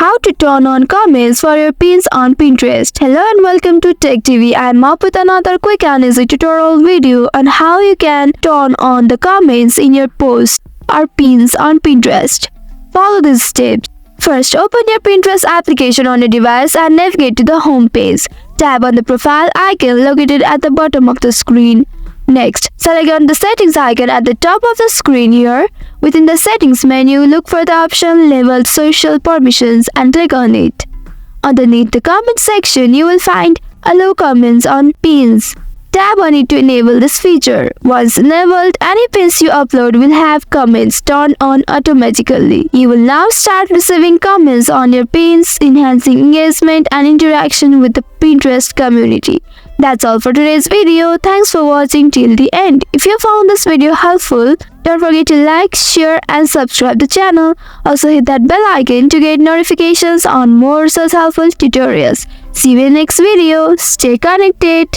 How to turn on comments for your pins on Pinterest. Hello and welcome to Tech TV. I'm up with another quick and easy tutorial video on how you can turn on the comments in your posts or pins on Pinterest. Follow these steps. First, open your Pinterest application on your device and navigate to the home page. Tap on the profile icon located at the bottom of the screen. Next, select on the settings icon at the top of the screen here. Within the settings menu, look for the option labeled social permissions and click on it. Underneath the comment section, you will find allow comments on pins. Tap on it to enable this feature. Once enabled, any pins you upload will have comments turned on automatically. You will now start receiving comments on your pins, enhancing engagement and interaction with the Pinterest community. That's all for today's video. Thanks for watching till the end. If you found this video helpful, don't forget to like, share and subscribe the channel. Also hit that bell icon to get notifications on more such helpful tutorials. See you in the next video. Stay connected.